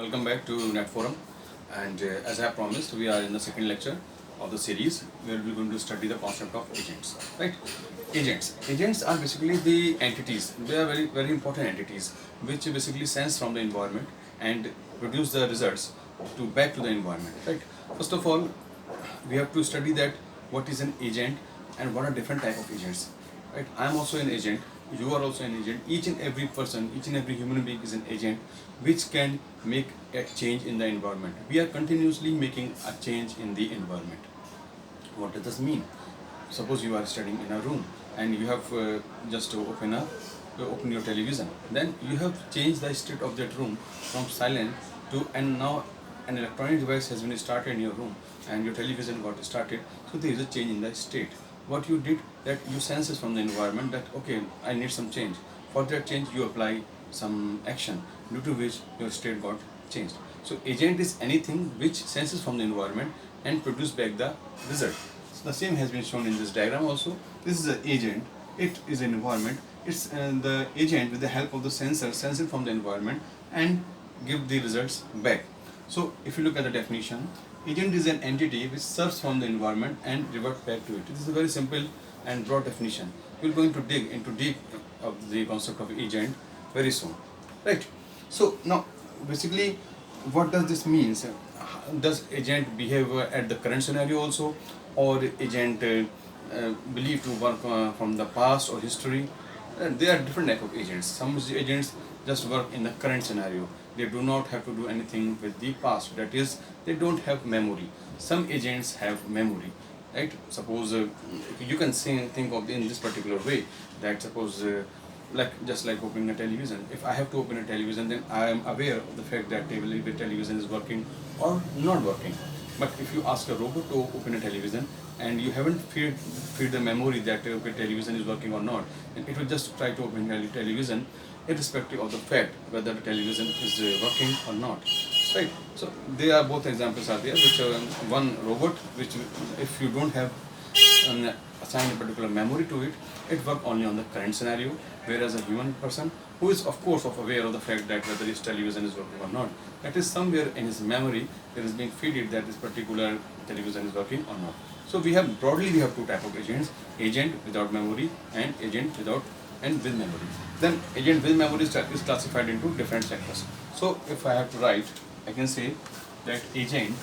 welcome back to Net Forum. And as I have promised, we are in the second lecture of the series where we're going to study the concept of agents. Right? Agents are basically the entities. They are very important entities which basically sense from the environment and produce the results to back to the environment. Right? First of all, we have to study that what is an agent and what are different type of agents. Right? I am also an agent. You are also an agent. Each and every person, each and every human being is an agent which can make a change in the environment. We are continuously making a change in the environment. What does this mean? Suppose you are studying in a room and you have just to open your television. Then you have changed the state of that room from silent to, and now an electronic device has been started in your room and your television got started. So there is a change in the state. What you did, that you senses from the environment that okay, I need some change. For that change you apply some action due to which your state got changed. So agent is anything which senses from the environment and produce back the result. So the same has been shown in this diagram also. This is an agent, it is an environment. It's the agent with the help of the sensor senses from the environment and give the results back. So if you look at the definition, agent is an entity which serves from the environment and revert back to it. This is a very simple and broad definition. We're going to dig into deep of the concept of agent very soon. Right? So now basically what does this mean? Does agent behave at the current scenario also, or agent believed to work from the past or history? There are different type of agents. Some agents just work in the current scenario. They do not have to do anything with the past. That is, they don't have memory. Some agents have memory, right? Suppose you can think of in this particular way, that suppose just like opening a television. If I have to open a television, then I am aware of the fact that the television is working or not working. But if you ask a robot to open a television and you haven't feed the memory that okay, television is working or not, then it will just try to open the television irrespective of the fact whether the television is working or not. Right? So there are both examples are there, which one robot which if you don't have assign a particular memory to it, it works only on the current scenario, whereas a human person who is of course aware of the fact that whether his television is working or not, that is somewhere in his memory there is being fed it that this particular television is working or not. So we have two type of agents: agent without memory and agent without and with memory. Then agent with memory is classified into different sectors. So if I have to write, I can say that agent,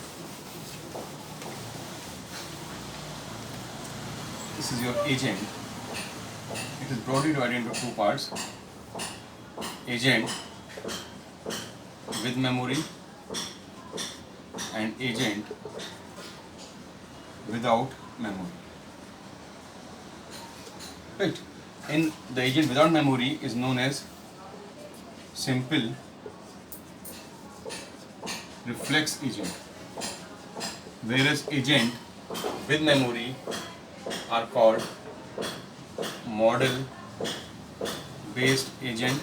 this is your agent. It is broadly divided into two parts: agent with memory and agent without memory. Right? And the agent without memory is known as simple reflex agent, whereas agent with memory are called model based agent,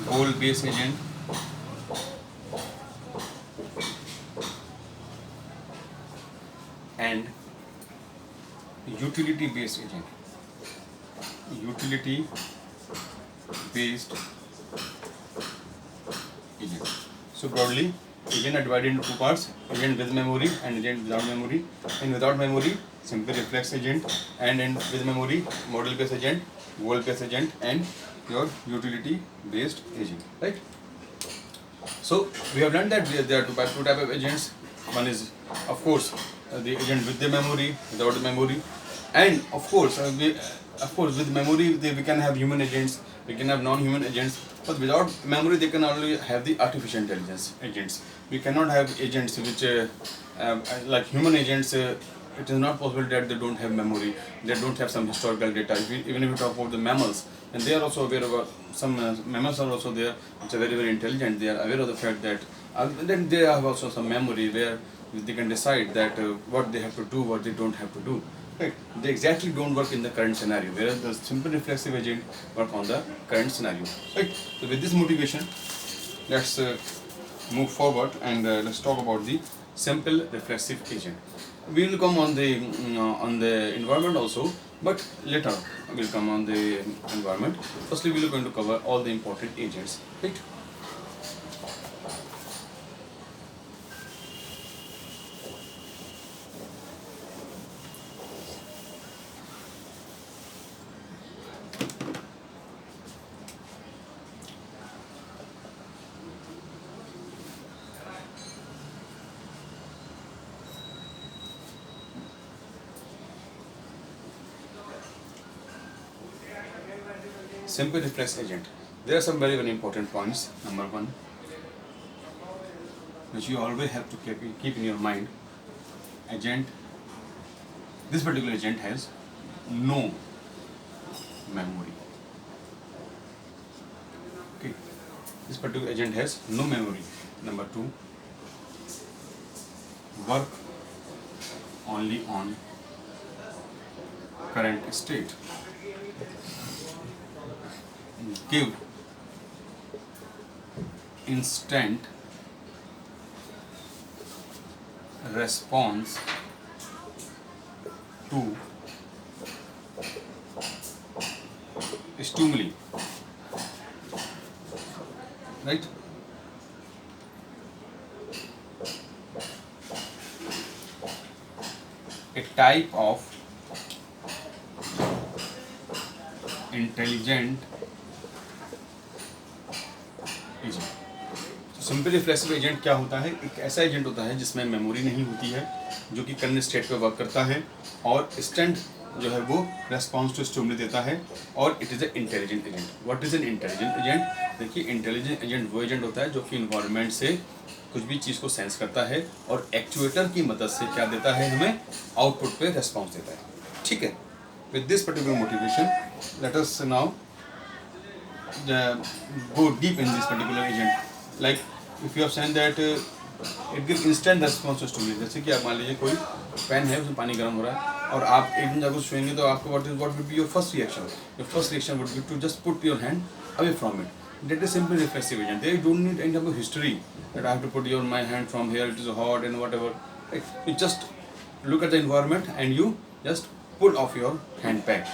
goal based agent, and utility based agent. Utility based agent. So broadly, agent are divided into two parts: agent with memory and agent without memory. In without memory, simple reflex agent, and in with memory, model based agent, goal based agent, and your utility based agent. Right? So we have learned that there are two types of agents. One is of course the agent with the memory, without the memory, and of course with memory we can have human agents, we can have non-human agents, but without memory they can only have the artificial intelligence agents. We cannot have agents which like human agents. It is not possible that they don't have memory, they don't have some historical data. Even if we talk about the mammals, and they are also aware of some mammals are also there which are very intelligent. They are aware of the fact that then they have also some memory where they can decide that what they have to do, what they don't have to do. Right? They exactly don't work in the current scenario, whereas the simple reflexive agent work on the current scenario. Right? So with this motivation, let's move forward and let's talk about the simple reflexive agent. We will come on the environment also, But later we'll come on the environment. Firstly, we're going to cover all the important agents, right? Simple reflex agent. There are some very very important points. Number one, which you always have to keep in your mind. Agent. This particular agent has no memory. Okay. This particular agent has no memory. Number two, work only on current state. Give instant response to stimuli, right? A type of intelligent agent. Simple reflexive agent क्या होता है? एक ऐसा agent होता है जिसमें memory नहीं होती है, जो कि करंट स्टेट पे वर्क करता है और इंस्टेंट जो है वो रेस्पॉन्स टू स्टिमुली देता है, और it is a intelligent agent. What is an intelligent agent? देखिए, इंटेलिजेंट एजेंट वो एजेंट होता है जो कि इन्वायरमेंट से कुछ भी चीज़ को सेंस करता है और एक्चुएटर की मदद से क्या देता है, हमें आउटपुट पे रेस्पॉन्स देता है. ठीक है. With this particular motivation, let us now go deep in this particular agent. Like if you have said that it gives instant response to stimuli. जैसे कि आप मान लीजिए कोई पेन है, उसमें पानी गर्म हो रहा है और आप एक दिन जाकर छुएंगे तो आपको what would be your first reaction? Your first reaction would be to just put your hand away from it. That is simply reflexive agent. They don't need any type of history that I have to put my hand from here, it is hot and whatever. Right? You just look at the environment and you just pull off your hand pack.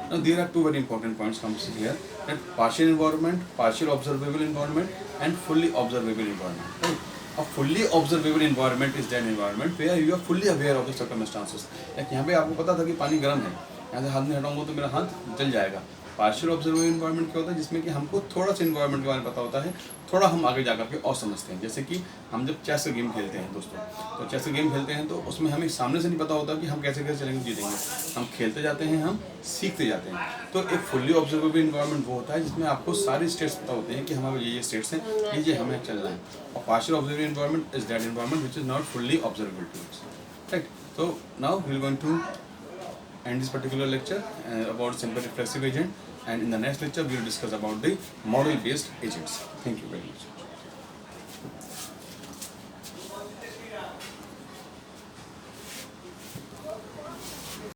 Now there are two very important points comes here, that partial environment, partial observable environment and fully observable environment. Right? A fully observable environment is that environment where you are fully aware of the circumstances. Like यहाँ पे आपको पता था कि पानी गर्म है, यहाँ से हाथ में हटाऊंगा तो मेरा हाथ जल जाएगा. पार्शियल ऑब्जर्वेबल इन्वायरमेंट क्या होता है? जिसमें कि हमको थोड़ा सा इन्वायरमेंट के बारे में पता होता है, थोड़ा हम आगे जाकर के और समझते हैं. जैसे कि हम जब चेस का गेम खेलते हैं दोस्तों, तो चेस का गेम खेलते हैं तो उसमें हमें सामने से नहीं पता होता कि हम कैसे कैसे चलेंगे, जीतेंगे. हम खेलते जाते हैं, हम सीखते जाते हैं. तो एक फुल्ली ऑब्जर्वेबल इन्वायरमेंट वो होता है जिसमें आपको सारे स्टेट्स पता होते हैं कि हमारे ये स्टेट्स हैं, ये हमें चलना है. और partial observable environment is that environment which is not fully observable to its. Right. So now we are going to end this particular lecture about simple reflexive agent, and in the next lecture we will discuss about the model based agents. Thank you very much.